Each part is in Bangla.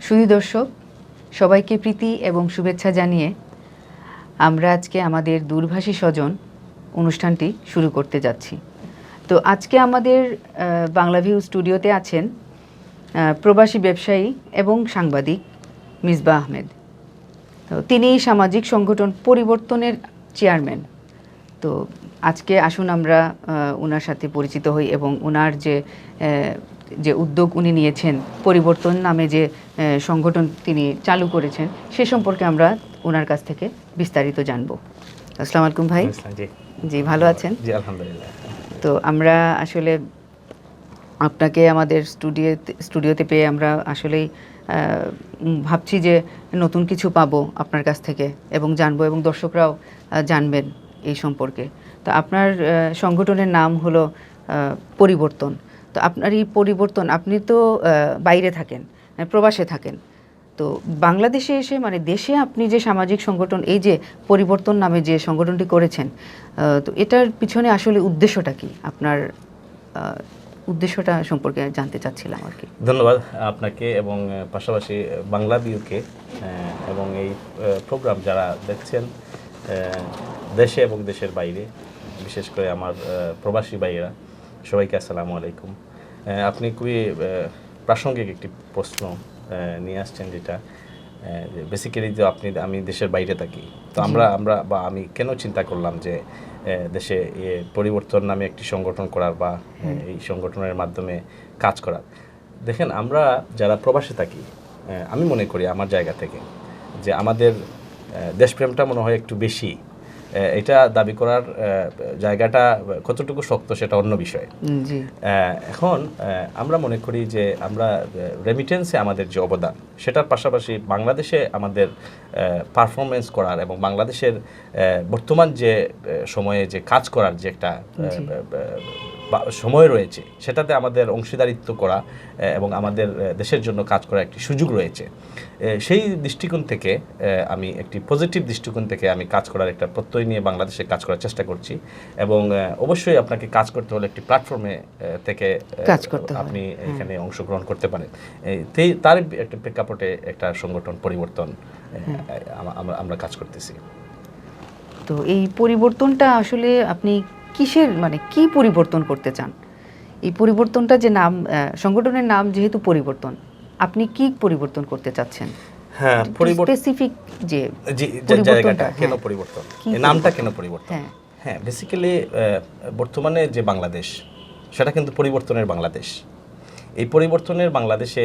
সুধী দর্শক, সবাইকে প্রীতি এবং শুভেচ্ছা জানিয়ে আমরা আজকে আমাদের দূরভাষী স্বজন অনুষ্ঠানটি শুরু করতে যাচ্ছি। তো আজকে আমাদের বাংলাভিউ স্টুডিওতে আছেন প্রবাসী ব্যবসায়ী এবং সাংবাদিক মিসবাহ আহমেদ। তো তিনি সামাজিক সংগঠন পরিবর্তনের চেয়ারম্যান। তো আজকে আসুন আমরা ওনার সাথে পরিচিত হই এবং ওনার যে উদ্যোগ উনি নিয়েছেন, পরিবর্তন নামে যে সংগঠন তিনি চালু করেছেন, সে সম্পর্কে আমরা ওনার কাছ থেকে বিস্তারিত জানব। আসসালামু আলাইকুম ভাই। জি, ভালো আছেন? জি, আলহামদুলিল্লাহ। তো আমরা আসলে আপনাকে আমাদের স্টুডিওতে পেয়ে আমরা আসলেই ভাবছি যে নতুন কিছু পাবো আপনার কাছ থেকে এবং জানবো, এবং দর্শকরাও জানবেন এই সম্পর্কে। তো আপনার সংগঠনের নাম হলো পরিবর্তন। তো আপনার এই পরিবর্তন, আপনি তো বাইরে থাকেন, প্রবাসে থাকেন, তো বাংলাদেশে এসে মানে দেশে আপনি যে সামাজিক সংগঠন, এই যে পরিবর্তন নামে যে সংগঠনটি করেছেন, তো এটার পিছনে আসলে উদ্দেশ্যটা কি? আপনার উদ্দেশ্যটা সম্পর্কে জানতে চাচ্ছিলাম আর কি। ধন্যবাদ আপনাকে এবং পাশাপাশি বাংলাভিউকে এবং এই প্রোগ্রাম যারা দেখছেন দেশে এবং দেশের বাইরে, বিশেষ করে আমার প্রবাসী ভাইয়েরা, সবাইকে আসসালামু আলাইকুম। আপনি খুবই প্রাসঙ্গিক একটি প্রশ্ন নিয়ে আসছেন, যেটা বেসিক্যালি যে আমি দেশের বাইরে থাকি, তো আমি কেন চিন্তা করলাম যে দেশে পরিবর্তন নামে একটি সংগঠন করার বা এই সংগঠনের মাধ্যমে কাজ করার। দেখেন, আমরা যারা প্রবাসে থাকি, আমি মনে করি আমার জায়গা থেকে যে আমাদের দেশপ্রেমটা মনে হয় একটু বেশি। এটা দাবি করার জায়গাটা কতটুকু শক্ত সেটা অন্য বিষয়। এখন আমরা মনে করি যে আমরা রেমিটেন্সে আমাদের যে অবদান, সেটার পাশাপাশি বাংলাদেশে আমাদের পারফরমেন্স করার এবং বাংলাদেশের বর্তমান যে সময়ে যে কাজ করার যে একটা সময় রয়েছে, সেটাতে আমাদের অংশীদারিত্ব করা এবং আমাদের দেশের জন্য কাজ করার একটি সুযোগ রয়েছে। সেই দৃষ্টিকোণ থেকে আমি একটি পজিটিভ দৃষ্টিকোণ থেকে আমি কাজ করার একটা প্রত্যয় নিয়ে বাংলাদেশে কাজ করার চেষ্টা করছি। এবং অবশ্যই আপনাকে কাজ করতে হলে একটি প্ল্যাটফর্মে থেকে আপনি এখানে অংশগ্রহণ করতে পারেন। তার একটা প্রেক্ষাপটে একটা সংগঠন পরিবর্তন আমরা কাজ করতেছি। তো এই পরিবর্তনটা আসলে আপনি কিসের, মানে কি পরিবর্তন করতে চান? এই পরিবর্তনটা যে নাম, সংগঠনের নাম যেহেতু পরিবর্তন, আপনি কি পরিবর্তন করতে চাচ্ছেন? হ্যাঁ, স্পেসিফিক যে জায়গাটা কেন পরিবর্তন, এই নামটা কেন পরিবর্তন? হ্যাঁ, বেসিক্যালি বর্তমানে যে বাংলাদেশ, সেটা কিন্তু পরিবর্তনের বাংলাদেশ। এই পরিবর্তনের বাংলাদেশে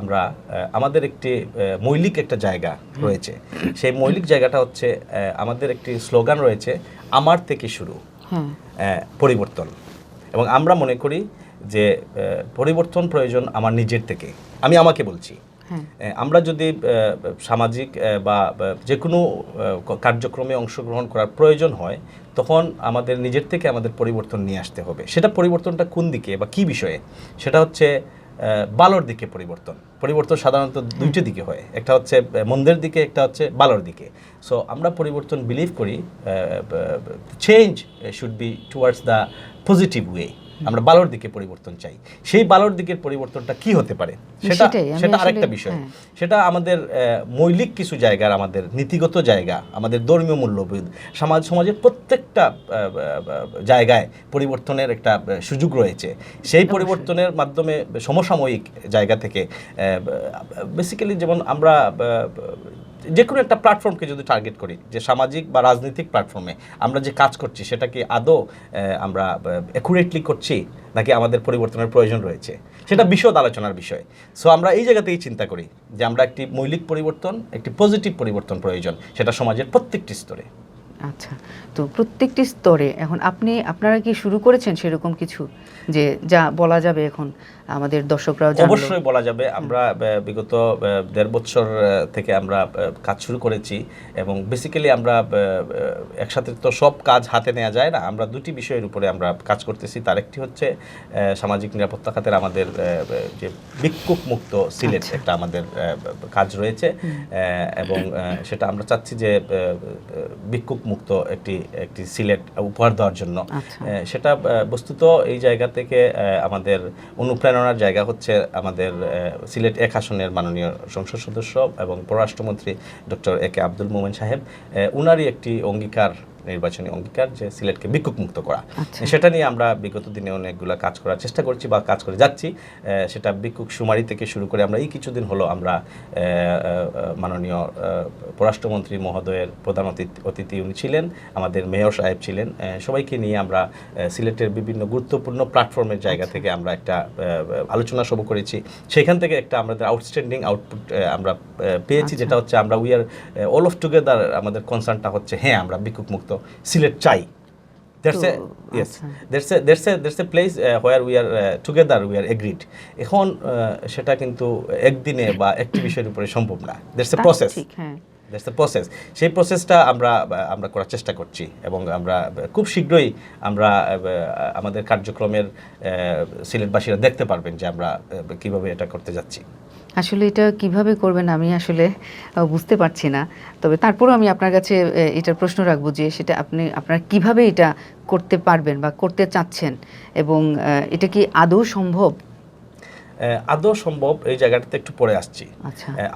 আমরা আমাদের একটি মৌলিক একটা জায়গা রয়েছে। সেই মৌলিক জায়গাটা হচ্ছে আমাদের একটি স্লোগান রয়েছে, আমার থেকে শুরু পরিবর্তন। এবং আমরা মনে করি যে পরিবর্তন প্রয়োজন আমার নিজের থেকে। আমি আমাকে বলছি, আমরা যদি সামাজিক বা যে কোনো কার্যক্রমে অংশগ্রহণ করার প্রয়োজন হয়, তখন আমাদের নিজের থেকে আমাদের পরিবর্তন নিয়ে আসতে হবে। সেটা পরিবর্তনটা কোন দিকে বা কী বিষয়ে? সেটা হচ্ছে ভালোর দিকে পরিবর্তন সাধারণত দুইটি দিকে হয়, একটা হচ্ছে মন্দের দিকে, একটা হচ্ছে ভালোর দিকে। সো আমরা পরিবর্তন বিলিভ করি change should be towards the positive way. আমরা ভালোর দিকে পরিবর্তন চাই। সেই ভালোর দিকের পরিবর্তনটা কি হতে পারে সেটা আরেকটা বিষয়। সেটা আমাদের মৌলিক কিছু জায়গার, আমাদের নীতিগত জায়গা, আমাদের ধর্মীয় মূল্যবোধ, সমাজের প্রত্যেকটা জায়গায় পরিবর্তনের একটা সুযোগ রয়েছে। সেই পরিবর্তনের মাধ্যমে সমসাময়িক জায়গা থেকে বেসিক্যালি, যেমন আমরা যে কোনো একটা প্ল্যাটফর্মকে যদি টার্গেট করি, যে সামাজিক বা রাজনৈতিক প্ল্যাটফর্মে আমরা যে কাজ করছি, সেটা কি আদৌ আমরা অ্যাকুরেটলি করছি, নাকি আমাদের পরিবর্তনের প্রয়োজন রয়েছে, সেটা বিশদ আলোচনার বিষয়। সো আমরা এই জায়গাতেই চিন্তা করি যে আমরা একটি মৌলিক পরিবর্তন, একটি পজিটিভ পরিবর্তন প্রয়োজন, সেটা সমাজের প্রত্যেকটি স্তরে। আচ্ছা, তো প্রত্যেকটি স্তরে এখন আপনারা কি শুরু করেছেন সেরকম কিছু যে যা বলা যাবে এখন আমাদের দর্শকরাও জানলো? অবশ্যই বলা যাবে। আমরা বিগত 1.5 বছর থেকে আমরা কাজ শুরু করেছি এবং বেসিক্যালি আমরা একসাথে তো সব কাজ হাতে নেওয়া যায় না। আমরা দুটি বিষয়ের উপরে আমরা কাজ করতেছি। তার একটি হচ্ছে সামাজিক নিরাপত্তা খাতের আমাদের যে ভিক্ষুক মুক্ত সিলেট একটা আমাদের কাজ রয়েছে এবং সেটা আমরা চাচ্ছি যে ভিক্ষুক মুক্ত একটি একটি সিলেট উপহার দেওয়ার জন্য। সেটা বস্তুত এই জায়গা থেকে আমাদের অনুপ্রেরণার জায়গা হচ্ছে আমাদের সিলেট 1 আসনের মাননীয় সংসদ সদস্য এবং পররাষ্ট্রমন্ত্রী ডক্টর এ.কে আব্দুল মোমেন সাহেব, উনারই একটি অঙ্গীকার, নির্বাচনী অঙ্গীকার যে সিলেটকে ভিক্ষুক মুক্ত করা। সেটা নিয়ে আমরা বিগত দিনে অনেকগুলো কাজ করার চেষ্টা করছি বা কাজ করে যাচ্ছি। সেটা ভিক্ষুক শুমারি থেকে শুরু করে আমরা এই কিছুদিন হলো আমরা মাননীয় পররাষ্ট্রমন্ত্রী মহোদয়ের প্রধান অতিথি উনি ছিলেন, আমাদের মেয়র সাহেব ছিলেন, সবাইকে নিয়ে আমরা সিলেটের বিভিন্ন গুরুত্বপূর্ণ প্ল্যাটফর্মের জায়গা থেকে আমরা একটা আলোচনা সভা করেছি। সেখান থেকে একটা আমাদের আউটস্ট্যান্ডিং আউটপুট আমরা পেয়েছি, যেটা হচ্ছে আমরা we are all of together, আমাদের কনসার্নটা হচ্ছে হ্যাঁ আমরা ভিক্ষুক মুক্ত সিলেট চাই। There's a place where we are together, we are agreed. এখন সেটা কিন্তু একদিনে বা একটি বিষয়ের উপরে সম্ভব না। There's a process. That's the process. সেই প্রসেসটা আমরা করার চেষ্টা করছি এবং আমরা খুব শীঘ্রই আমরা আমাদের কার্যক্রমের সিলেটবাসীরা দেখতে পারবেন যে আমরা কিভাবে এটা করতে যাচ্ছি। আসলে এটা কিভাবে করবেন আমি আসলে বুঝতে পারছি না, তবে তারপরেও আমি আপনার কাছে এটার প্রশ্ন রাখবো যে সেটা আপনারা কিভাবে এটা করতে পারবেন বা করতে চাচ্ছেন এবং এটা কি আদৌ সম্ভব? আদৌ সম্ভব এই জায়গাটাতে একটু পরে আসছি।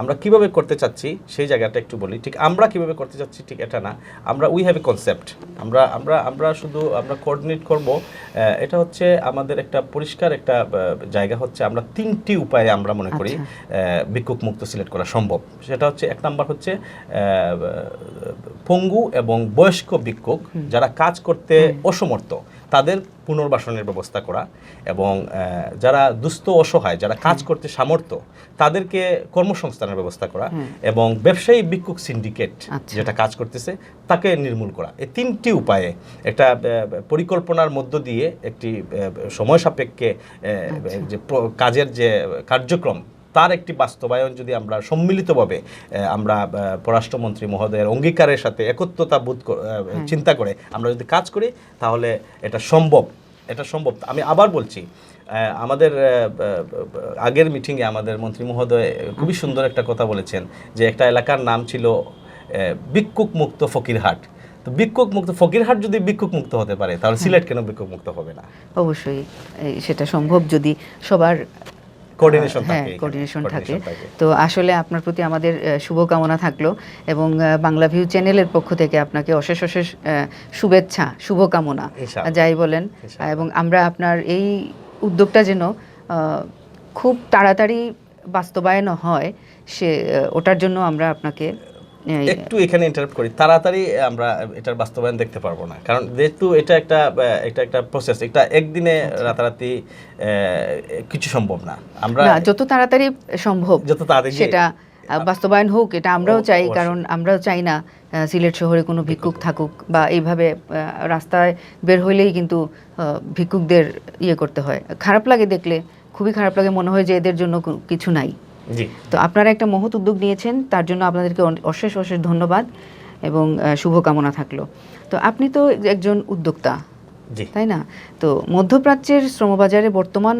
আমরা কিভাবে করতে চাচ্ছি সেই জায়গাটা একটু বলি। ঠিক আমরা কিভাবে করতে চাচ্ছি ঠিক এটা না, আমরা উই হ্যাভ এ কনসেপ্ট। আমরা শুধু আমরা কোঅর্ডিনেট করব। এটা হচ্ছে আমাদের একটা পরিষ্কার একটা জায়গা হচ্ছে আমরা 3টি উপায়ে আমরা মনে করি ভিক্ষুক মুক্ত সিলেট করা সম্ভব। সেটা হচ্ছে 1 নাম্বার হচ্ছে পঙ্গু এবং বয়স্ক ভিক্ষুক যারা কাজ করতে অসমর্থ তাদের পুনর্বাসনের ব্যবস্থা করা, এবং যারা দুস্থ অসহায় যারা কাজ করতে সামর্থ্য তাদেরকে কর্মসংস্থানের ব্যবস্থা করা, এবং ব্যবসায়ী ভিক্ষুক সিন্ডিকেট যেটা কাজ করতেছে তাকে নির্মূল করা। এই 3টি উপায়ে একটা পরিকল্পনার মধ্য দিয়ে একটি সময় সাপেক্ষে যে কাজের যে কার্যক্রম তার একটি বাস্তবায়ন যদি আমরা সম্মিলিতভাবে আমরা পররাষ্ট্রমন্ত্রী মহোদয়ের অঙ্গীকারের সাথে একত্রতা বোধ চিন্তা করে আমরা যদি কাজ করি তাহলে এটা সম্ভব। আমি আবার বলছি, আমাদের আগের মিটিংয়ে আমাদের মন্ত্রী মহোদয় খুবই সুন্দর একটা কথা বলেছেন যে একটা এলাকার নাম ছিল ভিক্ষুক মুক্ত ফকিরহাট। তো ভিক্ষুক মুক্ত ফকিরহাট যদি ভিক্ষুক মুক্ত হতে পারে তাহলে সিলেট কেন ভিক্ষুক মুক্ত হবে না? অবশ্যই সেটা সম্ভব যদি সবার কোঅর্ডিনেশন থাকে। তো আসলে আপনার প্রতি আমাদের শুভকামনা থাকলো এবং বাংলা ভিউ চ্যানেলের পক্ষ থেকে আপনাকে অশেষ শুভেচ্ছা, শুভকামনা যাই বলেন, এবং আমরা আপনার এই উদ্যোগটা যেন খুব তাড়াতাড়ি বাস্তবায়ন হয় ওটার জন্য আমরা আপনাকে একটু এখানে ইন্টারাপ্ট করি। তাড়াতাড়ি আমরা এটার বাস্তবায়ন দেখতে পারবো না, কারণ যেহেতু এটা একটা প্রসেস, এটা একদিনে রাতারাতি কিছু সম্ভব না। আমরা যত তাড়াতাড়ি সম্ভব সেটা বাস্তবায়ন হোক এটা আমরাও চাই, কারণ আমরাও চাই না সিলেট শহরে কোনো ভিক্ষুক থাকুক বা এইভাবে রাস্তায় বের হইলেই কিন্তু ভিক্ষুকদের করতে হয়। খারাপ লাগে দেখলে, খুবই খারাপ লাগে, মনে হয় যে এদের জন্য কিছু নাই। তো আপনারা একটা মহৎ উদ্যোগ নিয়েছেন, তার জন্য আপনাদেরকে অশেষ ধন্যবাদ এবং শুভকামনা থাকলো। তো আপনি তো একজন উদ্যোক্তা, তাই না? তো মধ্যপ্রাচ্যের শ্রমবাজারে বর্তমান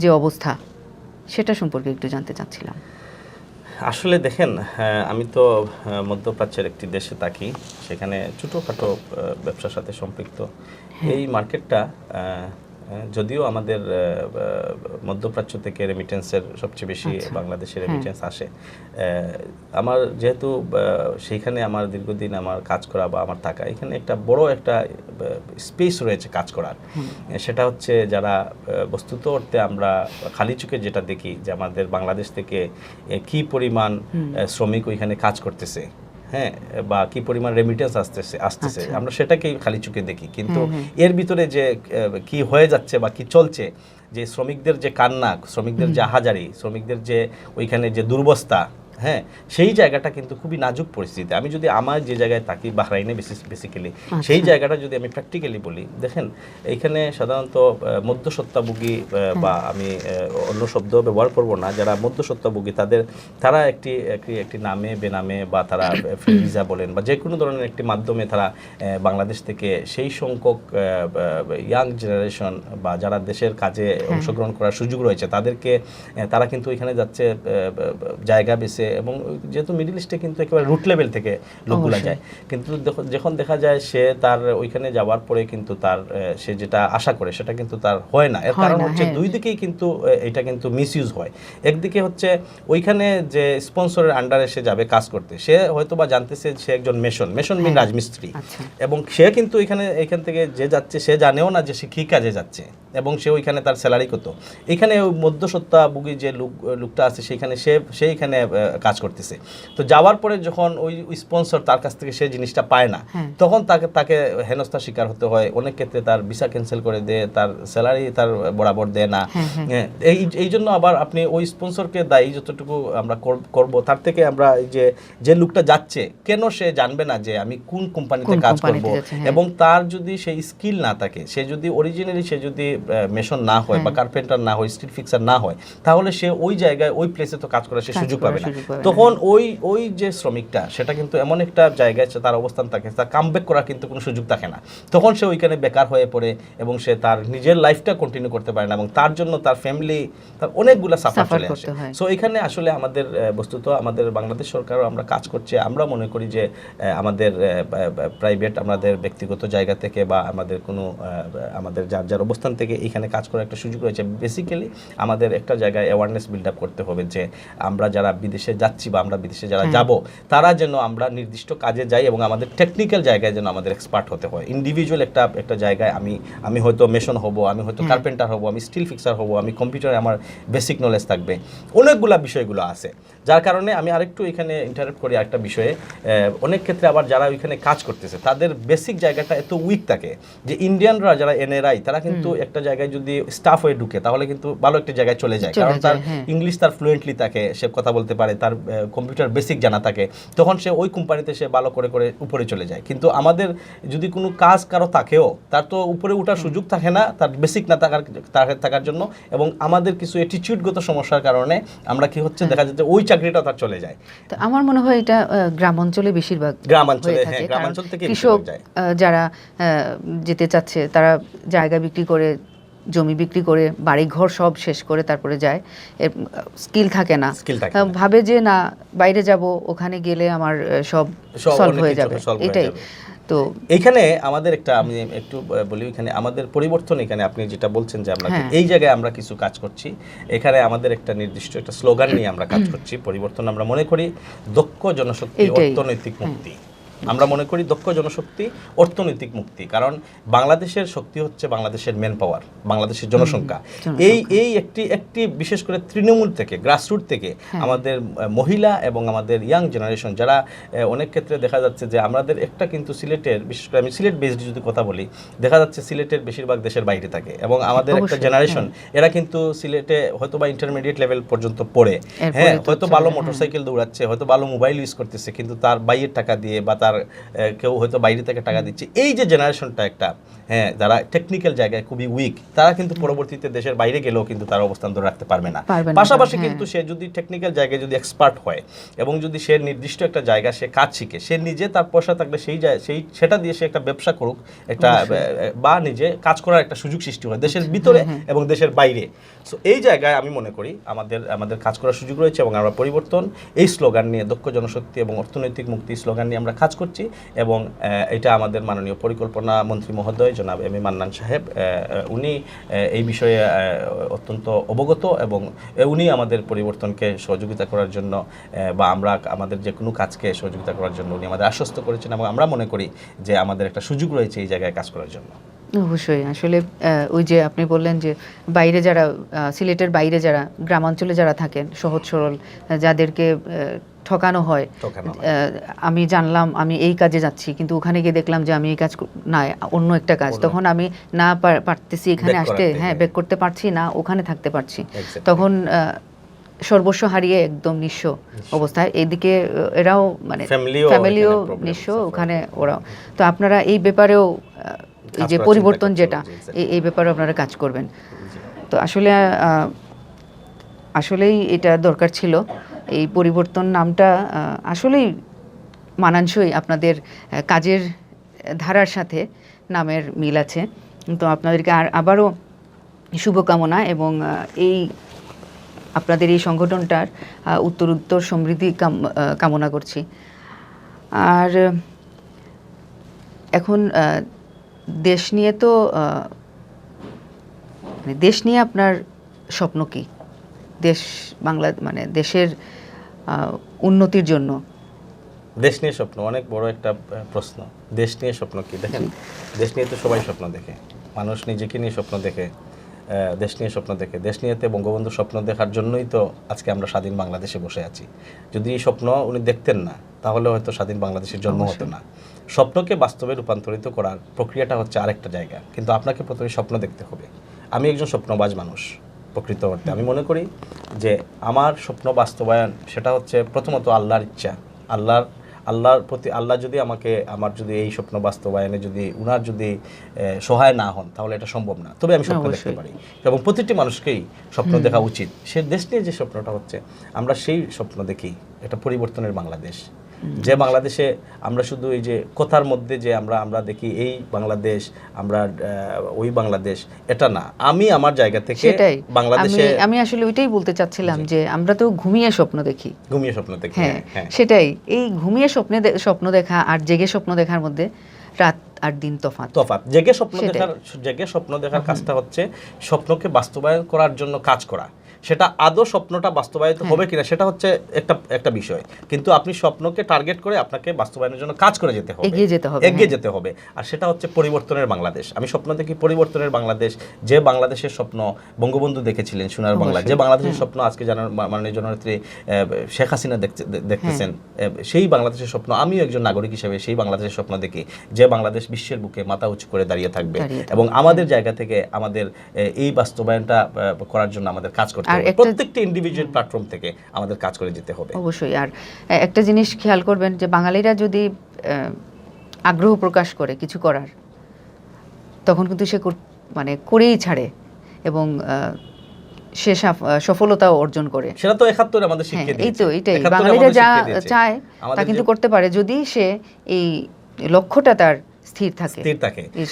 যে অবস্থা সেটা সম্পর্কে একটু জানতে চাচ্ছিলাম। আসলে দেখেন, আমি তো মধ্যপ্রাচ্যের একটি দেশে থাকি, সেখানে ছোটোখাটো ব্যবসার সাথে সম্পৃক্ত। এই মার্কেটটা যদিও আমাদের মধ্যপ্রাচ্য থেকে রেমিটেন্সের সবচেয়ে বেশি বাংলাদেশে রেমিটেন্স আসে, আমার যেহেতু সেইখানে আমার দীর্ঘদিন আমার কাজ করা বা আমার থাকা, এখানে একটা বড় একটা স্পেস রয়েছে কাজ করার। সেটা হচ্ছে যারা বস্তুত অর্থে আমরা খালি চোখে যেটা দেখি যে আমাদের বাংলাদেশ থেকে কি পরিমাণ শ্রমিক ওইখানে কাজ করতেছে, হ্যাঁ, বা কি পরিমাণ রেমিটেন্স আসতেছে আমরা সেটাকেই খালি চোখে দেখি, কিন্তু এর ভিতরে যে কি হয়ে যাচ্ছে বা কি চলছে, যে শ্রমিকদের যে কান্না, শ্রমিকদের যে আহাজারি, শ্রমিকদের যে ওইখানে যে দুর্বস্থা, হ্যাঁ, সেই জায়গাটা কিন্তু খুবই নাজুক পরিস্থিতি। আমি যদি আমার যে জায়গায় থাকি বাহরাইনে বেসিক্যালি, সেই জায়গাটা যদি আমি প্র্যাকটিক্যালি বলি, দেখেন এইখানে সাধারণত মধ্যস্বত্বভোগী বা আমি অন্য শব্দ ব্যবহার করব না, যারা মধ্যস্বত্বভোগী তারা একটি নামে বেনামে বা তারা ফ্রি ভিসা বলেন বা যে কোনো ধরনের একটি মাধ্যমে তারা বাংলাদেশ থেকে সেই সংখ্যক ইয়াং জেনারেশন বা যারা দেশের কাজে অংশগ্রহণ করার সুযোগ রয়েছে তারা কিন্তু এখানে যাচ্ছে জায়গা বেছে এবং যেহেতু মিডল ইস্টে কিন্তু একেবারে রুট লেভেল থেকে লোকগুলা যায়, কিন্তু যখন দেখা যায় সে তার ওইখানে যাওয়ার পরে কিন্তু তার সে যেটা আশা করে সেটা কিন্তু তার হয় না। এর কারণ হচ্ছে দুই দিকেই কিন্তু এটা কিন্তু মিসইউজ হয়। একদিকে হচ্ছে ওইখানে যে স্পন্সরের আন্ডারে সে যাবে কাজ করতে, সে হয়তো বা জানতেছে সে একজন মেশন মিন রাজমিস্ত্রি, এবং সে কিন্তু এখান থেকে যে যাচ্ছে সে জানেও না যে সে কী কাজে যাচ্ছে এবং সে ওইখানে তার স্যালারি কত। এখানে ওই মধ্যসত্ত্বাভোগী যে লোকটা আছে সেখানে সে এখানে কাজ করতেছে। তো যাওয়ার পরে যখন ওই স্পন্সর তার কাছ থেকে সে জিনিসটা পায় না, তখন তাকে হেনস্থার শিকার হতে হয়। অনেক ক্ষেত্রে তার ভিসা ক্যান্সেল করে দেয়, তার স্যালারি তার বরাবর দেয় না। এই জন্য আবার আপনি ওই স্পন্সরকে দায়ী যতটুকু আমরা করব, তার থেকে আমরা যে লোকটা যাচ্ছে কেন সে জানবে না যে আমি কোন কোম্পানিতে কাজ করব, এবং তার যদি সেই স্কিল না থাকে, সে যদি অরিজিনালি সে যদি মেশন না হয় বা কার্পেন্টার না হয়, স্টিল ফিক্সার না হয়, তাহলে সে ওই জায়গায় ওই প্লেসে তো কাজ করার সে সুযোগ পাবে না। তখন ওই যে শ্রমিকটা সেটা কিন্তু এমন একটা জায়গায় তার অবস্থান থাকে, তার কামব্যাক করার কিন্তু কোনো সুযোগ থাকে না। তখন সে ওইখানে বেকার হয়ে পড়ে এবং সে তার নিজের লাইফটা কন্টিনিউ করতে পারে না, এবং তার জন্য তার ফ্যামিলি তার অনেকগুলো সাফার চলে আসে। সো এখানে আসলে আমাদের বস্তুত আমাদের বাংলাদেশ সরকারও আমরা কাজ করছে। আমরা মনে করি যে আমাদের প্রাইভেট, আমাদের ব্যক্তিগত জায়গা থেকে বা আমাদের কোনো আমাদের যার অবস্থান থেকে এখানে কাজ করার একটা সুযোগ রয়েছে। বেসিক্যালি আমাদের একটা জায়গায় অ্যাওয়ারনেস বিল্ড আপ করতে হবে যে আমরা যারা বিদেশে যাচ্ছি বা আমরা বিদেশে যারা যাব, তারা যেন আমরা নির্দিষ্ট কাজে যাই এবং আমাদের টেকনিক্যাল জায়গায় যেন আমাদের এক্সপার্ট হতে হয়। ইন্ডিভিজুয়াল একটা জায়গায় আমি হয়তো মেশন হব, আমি হয়তো কার্পেন্টার হব, আমি স্টিল ফিক্সার হব, আমি কম্পিউটারে আমার বেসিক নলেজ থাকবে, অনেকগুলা বিষয়গুলো আছে। যার কারণে আমি আরেকটু এখানে ইন্টারাপ্ট করি আরেকটা বিষয়ে। অনেক ক্ষেত্রে আবার যারা ওইখানে কাজ করতেছে তাদের বেসিক জায়গাটা এত উইক থাকে যে ইন্ডিয়ানরা যারা এনআরআই তারা কিন্তু একটা জায়গায় যদি স্টাফ হয়ে ঢুকে তাহলে কিন্তু ভালো একটা জায়গায় চলে যায়, কারণ তার ইংলিশ তার ফ্লুয়েন্টলি থাকে, সে কথা বলতে পারে, তার কম্পিউটার বেসিক জানা থাকে, তখন সে ওই কোম্পানিতে সে ভালো করে উপরে চলে যায়। কিন্তু আমাদের যদি কোনো কাজ কারো থাকেও, তার তো উপরে ওঠার সুযোগ থাকে না তার বেসিক না থাকার জন্য, এবং আমাদের কিছু অ্যাটিটিউডগত সমস্যার কারণে আমরা কি হচ্ছে দেখা যাচ্ছে ওই চাকরিটা তার চলে যায়। তো আমার মনে হয় এটা গ্রাম অঞ্চলে বেশিরভাগ, গ্রামাঞ্চল থেকে কৃষক যারা যেতে চাচ্ছে তারা জায়গা বিক্রি করে, জমি বিক্রি করে, বাড়ি ঘর সব শেষ করে তারপরে যায়। স্কিল থাকে না, ভাবে যে না বাইরে যাব, ওখানে গেলে আমার সব সলভ হয়ে যাবে, এটাই। তো এইখানে আমাদের আমি একটু বলি, এখানে আমাদের পরিবর্তন, এখানে আপনি যেটা বলছেন যে আমরা এই জায়গায় আমরা কিছু কাজ করছি, এখানে আমাদের একটা নির্দিষ্ট একটা স্লোগান নিয়ে আমরা কাজ করছি। পরিবর্তন আমরা মনে করি দক্ষ জনশক্তি, অর্থনৈতিক মুক্তি। আমরা মনে করি দক্ষ জনশক্তি, অর্থনৈতিক মুক্তি, কারণ বাংলাদেশের শক্তি হচ্ছে বাংলাদেশের ম্যান পাওয়ার, বাংলাদেশের জনসংখ্যা। এই একটি বিশেষ করে তৃণমূল থেকে, গ্রাসরুট থেকে আমাদের মহিলা এবং আমাদের ইয়াং জেনারেশন যারা অনেক ক্ষেত্রে দেখা যাচ্ছে যে আমাদের একটা কিন্তু সিলেটের, বিশেষ করে আমি সিলেট বেসড যদি কথা বলি, দেখা যাচ্ছে সিলেটের বেশিরভাগ দেশের বাইরে থাকে, এবং আমাদের একটা জেনারেশন এরা কিন্তু সিলেটে হয়তো বা ইন্টারমিডিয়েট লেভেল পর্যন্ত পড়ে, হয়তো ভালো মোটরসাইকেল দৌড়াচ্ছে, হয়তো ভালো মোবাইল ইউজ করতেছে, কিন্তু তার বাইয়ের টাকা দিয়ে বা কেউ হয়তো বাইরে থেকে টাকা দিচ্ছে। এই যে জেনারেশনটা একটা, যারা টেকনিক্যাল জায়গায় খুবই উইক, তারা কিন্তু পরবর্তীতে দেশের বাইরে গেলেও কিন্তু তার অবস্থান ধরে রাখতে পারবে না। পাশাপাশি কিন্তু সে যদি টেকনিক্যাল জায়গায় যদি এক্সপার্ট হয় এবং যদি সে নির্দিষ্ট একটা জায়গা সে কাজ শিখে, সে নিজে তার পয়সা থাকলে সেটা দিয়ে সে একটা ব্যবসা করুক, একটা বা নিজে কাজ করার একটা সুযোগ সৃষ্টি হয় দেশের ভিতরে এবং দেশের বাইরে। সো এই জায়গায় আমি মনে করি আমাদের কাজ করার সুযোগ রয়েছে, এবং আমরা পরিবর্তন এই স্লোগান নিয়ে, দক্ষ জনশক্তি এবং অর্থনৈতিক মুক্তি স্লোগান নিয়ে আমরা কাজ করছি, এবং এটা আমাদের মাননীয় পরিকল্পনা মন্ত্রী মহোদয় জনাব এম এ মান্নান সাহেব, উনি এই বিষয়ে অত্যন্ত অবগত, এবং উনি আমাদের পরিবর্তনকে সহযোগিতা করার জন্য বা আমরা আমাদের যে কোনো কাজকে সহযোগিতা করার জন্য উনি আমাদের আশ্বস্ত করেছেন, এবং আমরা মনে করি যে আমাদের একটা সুযোগ রয়েছে এই জায়গায় কাজ করার জন্য। অবশ্যই। আসলে ওই যে আপনি বললেন যে বাইরে যারা, সিলেটের বাইরে যারা, গ্রামাঞ্চলে যারা থাকেন, সহজ সরল, যাদেরকে ঠকানো হয়, আমি জানলাম আমি এই কাজে যাচ্ছি, কিন্তু ওখানে গিয়ে দেখলাম যে আমি এই কাজ না, অন্য একটা কাজ, তখন আমি না পারতেছি এখানে আসতে, ব্যাক করতে পারছি না, ওখানে থাকতে পারছি, তখন সর্বস্ব হারিয়ে একদম নিঃস্ব অবস্থায়, এইদিকে এরাও মানে ফ্যামিলিও নিঃস্ব, ওখানে ওরাও। তো আপনারা এই ব্যাপারেও এই যে পরিবর্তন যেটা, এই ব্যাপারে আপনারা কাজ করবেন। তো আসলেই এটা দরকার ছিল, এই পরিবর্তন নামটা আসলেই মানানসই, আপনাদের কাজের ধারার সাথে নামের মিল আছে। তো আপনাদেরকে আবারও শুভকামনা, এবং এই আপনাদের এই সংগঠনটার উত্তরোত্তর সমৃদ্ধি কামনা করছি। আর এখন দেশ নিয়ে তো মানে দেশ নিয়ে আপনার স্বপ্ন কি? দেশ বাংলা মানে দেশের উন্নতির জন্য দেশ নিয়ে স্বপ্ন অনেক বড় একটা প্রশ্ন। দেশ নিয়ে স্বপ্ন কি? দেখেন, দেশ নিয়ে তো সবাই স্বপ্ন দেখে, মানুষ নিজেকে নিয়ে স্বপ্ন দেখে, দেশ নিয়ে স্বপ্ন দেখে। দেশ নিয়েতে বঙ্গবন্ধু স্বপ্ন দেখার জন্যই তো আজকে আমরা স্বাধীন বাংলাদেশে বসে আছি। যদি এই স্বপ্ন উনি দেখতেন না, তাহলে হয়তো স্বাধীন বাংলাদেশের জন্ম হতো না। স্বপ্নকে বাস্তবে রূপান্তরিত করার প্রক্রিয়াটা হচ্ছে আরেকটা জায়গা, কিন্তু আপনাকে প্রথমে স্বপ্ন দেখতে হবে। আমি একজন স্বপ্নবাজ মানুষ প্রকৃত অর্থে। আমি মনে করি যে আমার স্বপ্ন বাস্তবায়ন সেটা হচ্ছে প্রথমত আল্লাহর ইচ্ছা। আল্লাহর প্রতি আল্লাহ যদি আমাকে আমার যদি এই স্বপ্ন বাস্তবায়নে যদি উনার যদি সহায় না হন, তাহলে এটা সম্ভব না। তবে আমি স্বপ্ন দেখতে পারি এবং প্রতিটি মানুষকেই স্বপ্ন দেখা উচিত। সে দেশ নিয়ে যে স্বপ্নটা হচ্ছে, আমরা সেই স্বপ্ন দেখি, এটা পরিবর্তনের বাংলাদেশ। যে বাংলাদেশে আমরা শুধু এই যে কথার মধ্যে যে আমরা দেখি এই বাংলাদেশ, আমরা ওই বাংলাদেশ, এটা না। আমি আমার জায়গা থেকে বাংলাদেশে আমি আসলে ওইটাই বলতে চাচ্ছিলাম যে আমরা তো ঘুমিয়ে স্বপ্ন দেখি, ঘুমিয়ে স্বপ্ন দেখি। হ্যাঁ, সেটাই। এই ঘুমিয়ে স্বপ্ন দেখা আর জেগে স্বপ্ন দেখার মধ্যে রাত আর দিন তফাৎ। জেগে স্বপ্ন দেখার কাজটা হচ্ছে স্বপ্নকে বাস্তবায়ন করার জন্য কাজ করা। সেটা আদৌ স্বপ্নটা বাস্তবায়িত হবে কিনা সেটা হচ্ছে একটা বিষয়, কিন্তু আপনি স্বপ্নকে টার্গেট করে আপনাকে বাস্তবায়নের জন্য কাজ করে যেতে হবে, এগিয়ে যেতে হবে। আর সেটা হচ্ছে পরিবর্তনের বাংলাদেশ। আমি স্বপ্ন দেখি পরিবর্তনের বাংলাদেশ। যে বাংলাদেশের স্বপ্ন বঙ্গবন্ধু দেখেছিলেন, সোনার বাংলা, যে বাংলাদেশের স্বপ্ন আজকে মাননীয় জননেত্রী শেখ হাসিনা দেখতেছেন, সেই বাংলাদেশের স্বপ্ন আমিও একজন নাগরিক হিসেবে সেই বাংলাদেশের স্বপ্ন দেখি, যে বাংলাদেশ বিশ্বের বুকে মাথা উঁচু করে দাঁড়িয়ে থাকবে। এবং আমাদের জায়গা থেকে আমাদের এই বাস্তবায়নটা করার জন্য আমাদের কাজ করতে হবে। প্রত্যেকটা ইন্ডিভিজুয়াল প্ল্যাটফর্ম থেকে আমাদের কাজ করে যেতে হবে অবশ্যই। আর একটা জিনিস খেয়াল করবেন যে বাঙালিরা যদি আগ্রহ প্রকাশ করে কিছু করার, তখন কিন্তু সে মানে করেই ছাড়ে এবং সে সফলতাও অর্জন করে। সেটা তো ৭১ আমাদের শিখিয়ে দিয়েছে। এইটাই বাঙালিরা যা চায় তা কিন্তু করতে পারে, যদি সে এই লক্ষ্যটা তার স্থির থাকে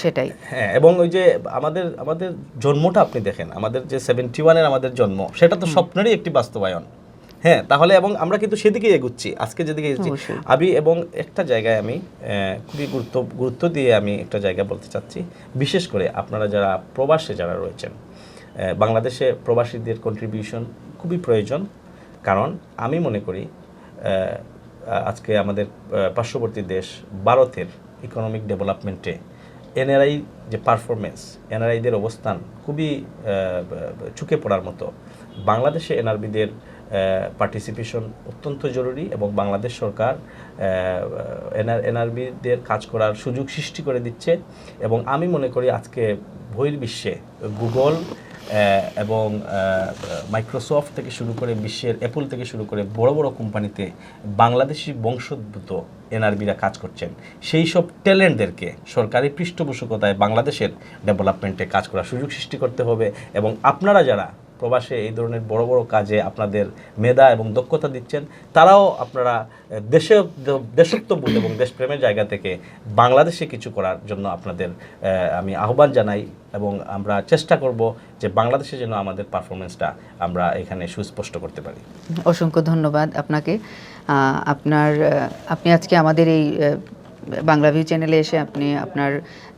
সেটাই। হ্যাঁ, এবং ওই যে আমাদের জন্মটা আপনি দেখেন, আমাদের যে 71-এর আমাদের জন্ম, সেটা তো স্বপ্নেরই একটি বাস্তবায়ন। হ্যাঁ, তাহলে এবং আমরা কিন্তু সেদিকেই এগুচ্ছি, আজকে যেদিকে এগুচ্ছি। এবং একটা জায়গায় আমি খুবই গুরুত্ব দিয়ে আমি একটা জায়গা বলতে চাচ্ছি, বিশেষ করে আপনারা যারা প্রবাসে যারা রয়েছেন, বাংলাদেশে প্রবাসীদের কন্ট্রিবিউশন খুবই প্রয়োজন। কারণ আমি মনে করি আজকে আমাদের পার্শ্ববর্তী দেশ ভারতের ইকোনমিক ডেভেলপমেন্টে এনআরআই যে পারফরমেন্স, এনআরআইদের অবস্থান খুবই চুকে পড়ার মতো। বাংলাদেশে এনআরবিদের পার্টিসিপেশন অত্যন্ত জরুরি এবং বাংলাদেশ সরকার এনআরবিদের কাজ করার সুযোগ সৃষ্টি করে দিচ্ছে। এবং আমি মনে করি আজকে বহির্বিশ্বে গুগল এবং মাইক্রোসফট থেকে শুরু করে বিশ্বের অ্যাপল থেকে শুরু করে বড় বড় কোম্পানিতে বাংলাদেশি বংশোদ্ভূত এনআরবিরা কাজ করছেন। সেই সব ট্যালেন্টদেরকে সরকারি পৃষ্ঠপোষকতায় বাংলাদেশের ডেভেলপমেন্টে কাজ করার সুযোগ সৃষ্টি করতে হবে। এবং আপনারা যারা প্রবাসে এই ধরনের বড় বড় কাজে আপনাদের মেধা এবং দক্ষতা দিচ্ছেন, তারাও আপনারা দেশত্ববোধ এবং দেশপ্রেমের জায়গা থেকে বাংলাদেশে কিছু করার জন্য আপনাদের আমি আহ্বান জানাই। এবং আমরা চেষ্টা করব যে বাংলাদেশে যেন আমাদের পারফরমেন্সটা আমরা এখানে সুস্পষ্ট করতে পারি। অসংখ্য ধন্যবাদ আপনাকে। আপনি আজকে আমাদের এই বাংলা ভিউ চ্যানেলে এসে আপনি আপনার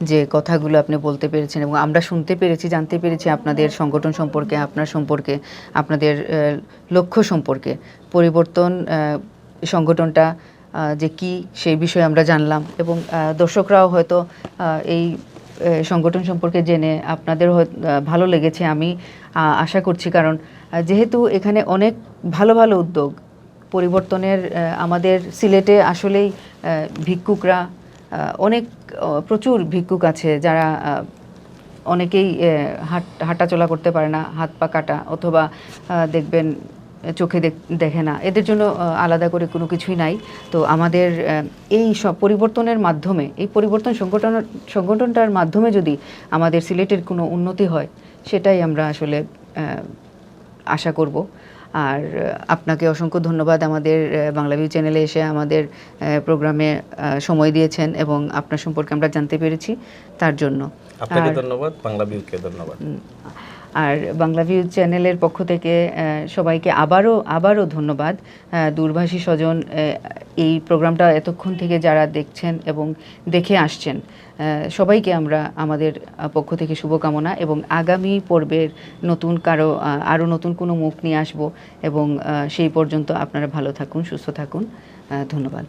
যে কথাগুলো আপনি বলতে পেরেছেন এবং আমরা শুনতে পেরেছি, জানতে পেরেছি আপনাদের সংগঠন সম্পর্কে, আপনার সম্পর্কে, আপনাদের লক্ষ্য সম্পর্কে, পরিবর্তন সংগঠনটা যে কি সেই বিষয়ে আমরা জানলাম। এবং দর্শকরাও হয়তো এই সংগঠন সম্পর্কে জেনে আপনাদের ভালো লেগেছে আমি আশা করছি। কারণ যেহেতু এখানে অনেক ভালো ভালো উদ্যোগ পরিবর্তনের, আমাদের সিলেটে আসলেই ভিক্ষুকরা প্রচুর ভিক্ষুক আছে যারা অনেকেই হাঁটাচলা করতে পারে না, হাত পা কাটা, অথবা দেখবেন চোখে দেখে না, এদের জন্য আলাদা করে কোনো কিছুই নাই। তো আমাদের এই সব পরিবর্তনের মাধ্যমে, এই পরিবর্তন সংগঠনটার মাধ্যমে যদি আমাদের সিলেটের কোনো উন্নতি হয়, সেটাই আমরা আসলে আশা করব। আর আপনাকে অসংখ্য ধন্যবাদ আমাদের বাংলা ভিউ চ্যানেলে এসে আমাদের প্রোগ্রামে সময় দিয়েছেন এবং আপনার সম্পর্কে আমরা জানতে পেরেছি, তার জন্য আপনাকে ধন্যবাদ, বাংলা ভিউকে ধন্যবাদ। আর বাংলা ভিউ চ্যানেলের পক্ষ থেকে সবাইকে আবারও ধন্যবাদ। দূরভাষী স্বজন এই প্রোগ্রামটা এতক্ষণ থেকে যারা দেখছেন এবং দেখে আসছেন, সবাইকে আমরা আমাদের পক্ষ থেকে শুভকামনা, এবং আগামী পর্বের নতুন আরও নতুন কোনো মুখ নিয়ে আসব, এবং সেই পর্যন্ত আপনারা ভালো থাকুন, সুস্থ থাকুন। ধন্যবাদ।